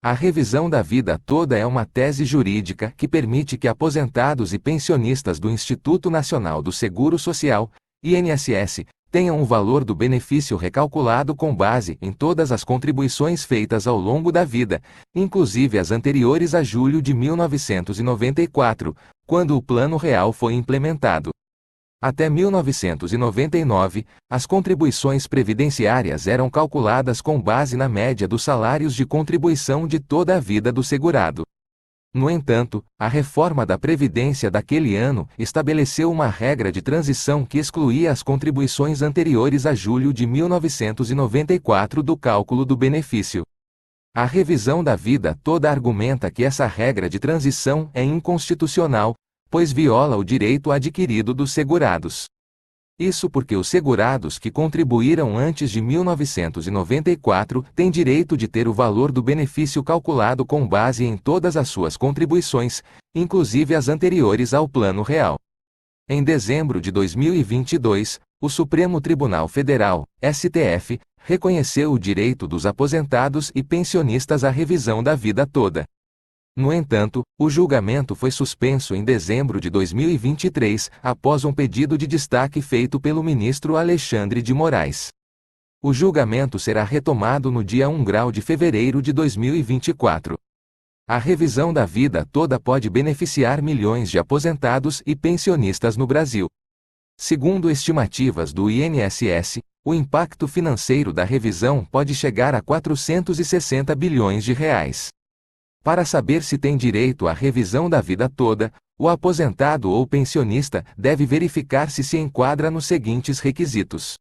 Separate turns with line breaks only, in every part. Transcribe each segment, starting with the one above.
A revisão da vida toda é uma tese jurídica que permite que aposentados e pensionistas do Instituto Nacional do Seguro Social, INSS, tenham o valor do benefício recalculado com base em todas as contribuições feitas ao longo da vida, inclusive as anteriores a julho de 1994, quando o Plano Real foi implementado. Até 1999, as contribuições previdenciárias eram calculadas com base na média dos salários de contribuição de toda a vida do segurado. No entanto, a reforma da Previdência daquele ano estabeleceu uma regra de transição que excluía as contribuições anteriores a julho de 1994 do cálculo do benefício. A revisão da vida toda argumenta que essa regra de transição é inconstitucional, pois viola o direito adquirido dos segurados. Isso porque os segurados que contribuíram antes de 1994 têm direito de ter o valor do benefício calculado com base em todas as suas contribuições, inclusive as anteriores ao Plano Real. Em dezembro de 2022, o Supremo Tribunal Federal, STF, reconheceu o direito dos aposentados e pensionistas à revisão da vida toda. No entanto, o julgamento foi suspenso em dezembro de 2023, após um pedido de destaque feito pelo ministro Alexandre de Moraes. O julgamento será retomado no dia 1 de fevereiro de 2024. A revisão da vida toda pode beneficiar milhões de aposentados e pensionistas no Brasil. Segundo estimativas do INSS, o impacto financeiro da revisão pode chegar a 460 bilhões de reais. Para saber se tem direito à revisão da vida toda, o aposentado ou pensionista deve verificar se se enquadra nos seguintes requisitos: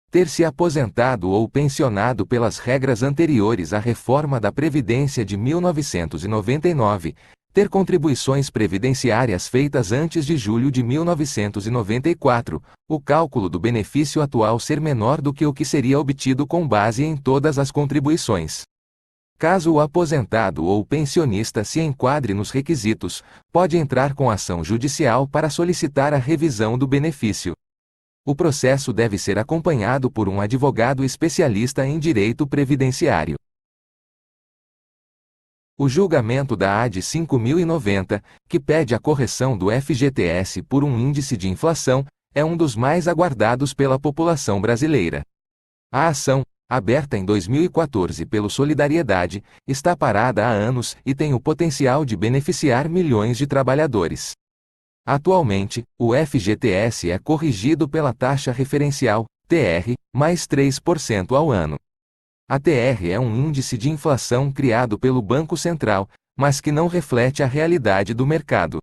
ter se aposentado ou pensionado pelas regras anteriores à reforma da Previdência de 1999, ter contribuições previdenciárias feitas antes de julho de 1994, o cálculo do benefício atual ser menor do que o que seria obtido com base em todas as contribuições. Caso o aposentado ou pensionista se enquadre nos requisitos, pode entrar com ação judicial para solicitar a revisão do benefício. O processo deve ser acompanhado por um advogado especialista em direito previdenciário. O julgamento da AD 5090, que pede a correção do FGTS por um índice de inflação, é um dos mais aguardados pela população brasileira. A ação, aberta em 2014 pelo Solidariedade, está parada há anos e tem o potencial de beneficiar milhões de trabalhadores. Atualmente, o FGTS é corrigido pela taxa referencial, TR, mais 3% ao ano. A TR é um índice de inflação criado pelo Banco Central, mas que não reflete a realidade do mercado.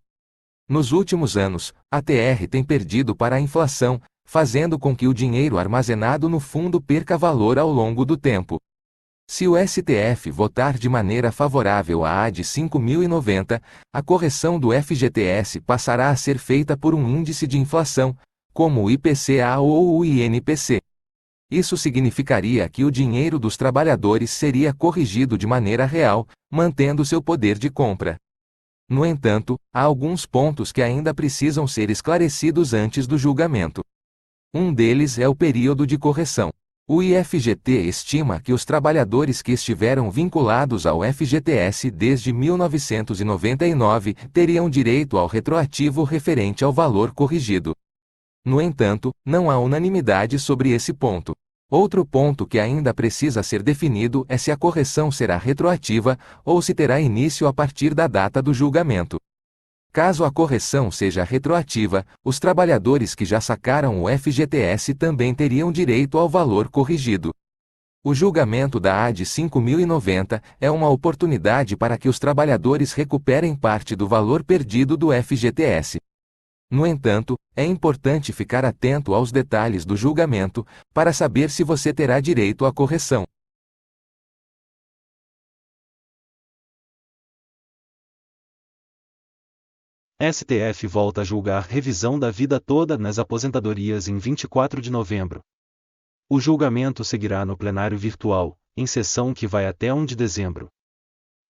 Nos últimos anos, a TR tem perdido para a inflação, fazendo com que o dinheiro armazenado no fundo perca valor ao longo do tempo. Se o STF votar de maneira favorável à AD 5090, a correção do FGTS passará a ser feita por um índice de inflação, como o IPCA ou o INPC. Isso significaria que o dinheiro dos trabalhadores seria corrigido de maneira real, mantendo seu poder de compra. No entanto, há alguns pontos que ainda precisam ser esclarecidos antes do julgamento. Um deles é o período de correção. O IFGT estima que os trabalhadores que estiveram vinculados ao FGTS desde 1999 teriam direito ao retroativo referente ao valor corrigido. No entanto, não há unanimidade sobre esse ponto. Outro ponto que ainda precisa ser definido é se a correção será retroativa ou se terá início a partir da data do julgamento. Caso a correção seja retroativa, os trabalhadores que já sacaram o FGTS também teriam direito ao valor corrigido. O julgamento da AD 5090 é uma oportunidade para que os trabalhadores recuperem parte do valor perdido do FGTS. No entanto, é importante ficar atento aos detalhes do julgamento, para saber se você terá direito à correção.
STF volta a julgar revisão da vida toda nas aposentadorias em 24 de novembro. O julgamento seguirá no plenário virtual, em sessão que vai até 1 de dezembro.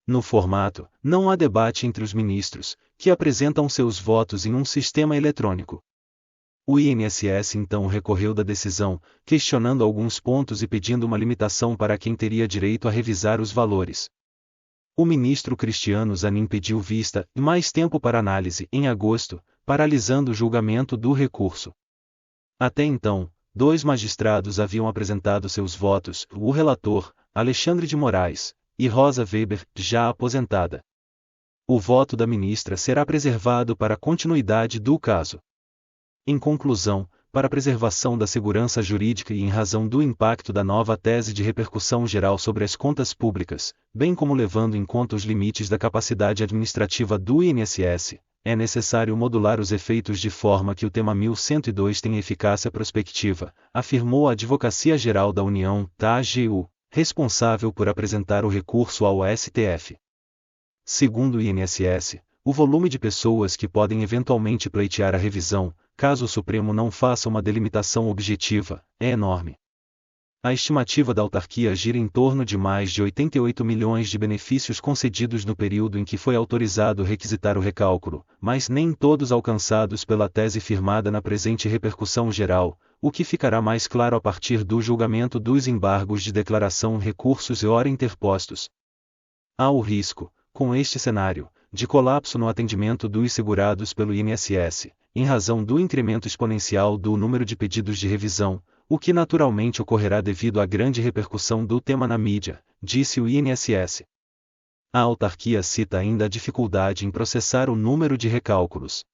No formato, não há debate entre os ministros, que apresentam seus votos em um sistema eletrônico. O INSS então recorreu da decisão, questionando alguns pontos e pedindo uma limitação para quem teria direito a revisar os valores. O ministro Cristiano Zanin pediu vista e mais tempo para análise em agosto, paralisando o julgamento do recurso. Até então, 2 magistrados haviam apresentado seus votos, o relator, Alexandre de Moraes, e Rosa Weber, já aposentada. O voto da ministra será preservado para a continuidade do caso. Em conclusão, para a preservação da segurança jurídica e em razão do impacto da nova tese de repercussão geral sobre as contas públicas, bem como levando em conta os limites da capacidade administrativa do INSS, é necessário modular os efeitos de forma que o tema 1102 tenha eficácia prospectiva, afirmou a Advocacia Geral da União, AGU, responsável por apresentar o recurso ao STF. Segundo o INSS, o volume de pessoas que podem eventualmente pleitear a revisão, caso o Supremo não faça uma delimitação objetiva, é enorme. A estimativa da autarquia gira em torno de mais de 88 milhões de benefícios concedidos no período em que foi autorizado requisitar o recálculo, mas nem todos alcançados pela tese firmada na presente repercussão geral, o que ficará mais claro a partir do julgamento dos embargos de declaração, recursos e ora interpostos. Há o risco, com este cenário, de colapso no atendimento dos segurados pelo INSS, em razão do incremento exponencial do número de pedidos de revisão, o que naturalmente ocorrerá devido à grande repercussão do tema na mídia, disse o INSS. A autarquia cita ainda a dificuldade em processar o número de recálculos.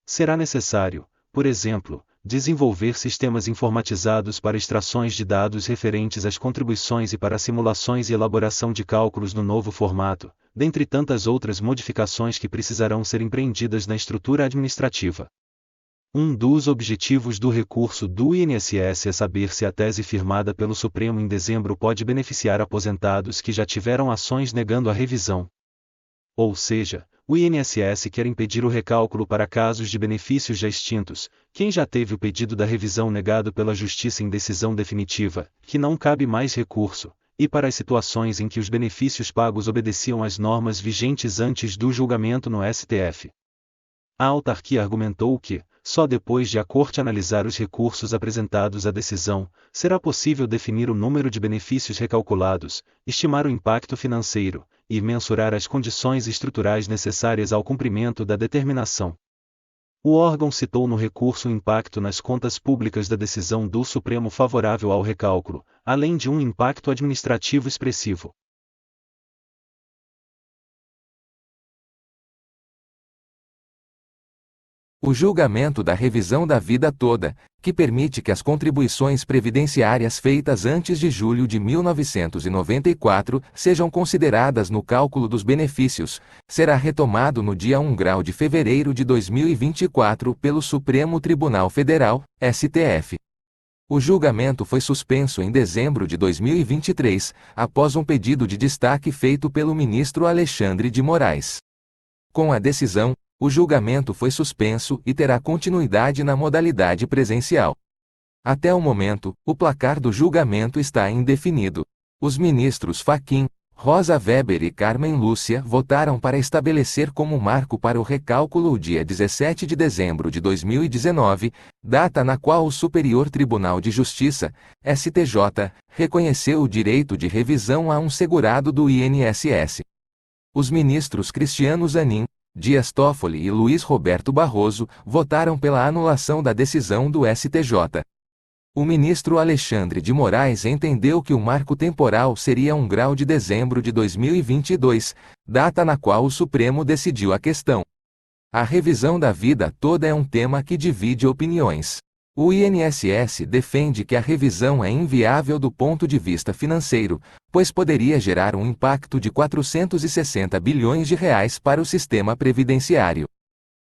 Será necessário, por exemplo, desenvolver sistemas informatizados para extrações de dados referentes às contribuições e para simulações e elaboração de cálculos no novo formato, dentre tantas outras modificações que precisarão ser empreendidas na estrutura administrativa. Um dos objetivos do recurso do INSS é saber se a tese firmada pelo Supremo em dezembro pode beneficiar aposentados que já tiveram ações negando a revisão. Ou seja, o INSS quer impedir o recálculo para casos de benefícios já extintos, quem já teve o pedido da revisão negado pela Justiça em decisão definitiva, que não cabe mais recurso, e para as situações em que os benefícios pagos obedeciam às normas vigentes antes do julgamento no STF. A autarquia argumentou que, só depois de a Corte analisar os recursos apresentados à decisão, será possível definir o número de benefícios recalculados, estimar o impacto financeiro, e mensurar as condições estruturais necessárias ao cumprimento da determinação. O órgão citou no recurso o impacto nas contas públicas da decisão do Supremo favorável ao recálculo, além de um impacto administrativo expressivo.
O julgamento da revisão da vida toda, que permite que as contribuições previdenciárias feitas antes de julho de 1994 sejam consideradas no cálculo dos benefícios, será retomado no dia 1 de fevereiro de 2024 pelo Supremo Tribunal Federal, STF. O julgamento foi suspenso em dezembro de 2023, após um pedido de destaque feito pelo ministro Alexandre de Moraes. Com a decisão, o julgamento foi suspenso e terá continuidade na modalidade presencial. Até o momento, o placar do julgamento está indefinido. Os ministros Fachin, Rosa Weber e Carmen Lúcia votaram para estabelecer como marco para o recálculo o dia 17 de dezembro de 2019, data na qual o Superior Tribunal de Justiça, STJ, reconheceu o direito de revisão a um segurado do INSS. Os ministros Cristiano Zanin, Dias Toffoli e Luiz Roberto Barroso votaram pela anulação da decisão do STJ. O ministro Alexandre de Moraes entendeu que o marco temporal seria 1 de dezembro de 2022, data na qual o Supremo decidiu a questão. A revisão da vida toda é um tema que divide opiniões. O INSS defende que a revisão é inviável do ponto de vista financeiro, pois poderia gerar um impacto de 460 bilhões de reais para o sistema previdenciário.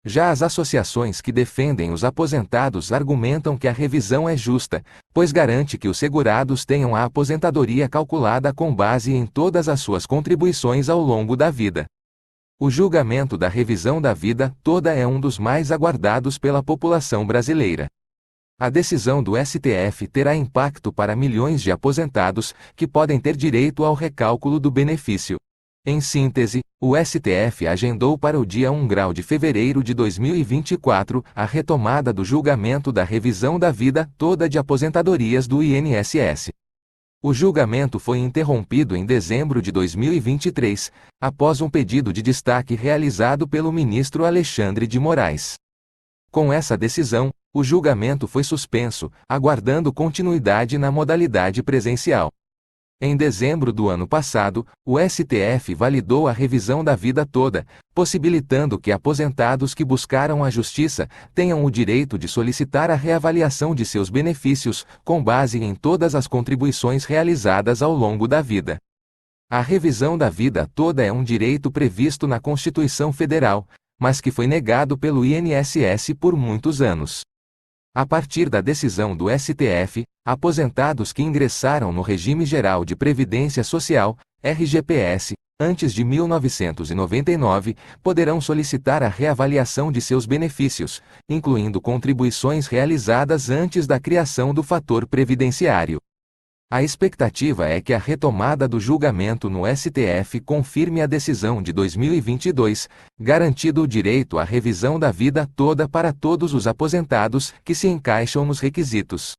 Já as associações que defendem os aposentados argumentam que a revisão é justa, pois garante que os segurados tenham a aposentadoria calculada com base em todas as suas contribuições ao longo da vida. O julgamento da revisão da vida toda é um dos mais aguardados pela população brasileira. A decisão do STF terá impacto para milhões de aposentados que podem ter direito ao recálculo do benefício. Em síntese, o STF agendou para o dia 1 de fevereiro de 2024 a retomada do julgamento da revisão da vida toda de aposentadorias do INSS. O julgamento foi interrompido em dezembro de 2023, após um pedido de destaque realizado pelo ministro Alexandre de Moraes. Com essa decisão, o julgamento foi suspenso, aguardando continuidade na modalidade presencial. Em dezembro do ano passado, o STF validou a revisão da vida toda, possibilitando que aposentados que buscaram a justiça tenham o direito de solicitar a reavaliação de seus benefícios, com base em todas as contribuições realizadas ao longo da vida. A revisão da vida toda é um direito previsto na Constituição Federal, mas que foi negado pelo INSS por muitos anos. A partir da decisão do STF, aposentados que ingressaram no Regime Geral de Previdência Social, RGPS, antes de 1999, poderão solicitar a reavaliação de seus benefícios, incluindo contribuições realizadas antes da criação do fator previdenciário. A expectativa é que a retomada do julgamento no STF confirme a decisão de 2022, garantindo o direito à revisão da vida toda para todos os aposentados que se encaixam nos requisitos.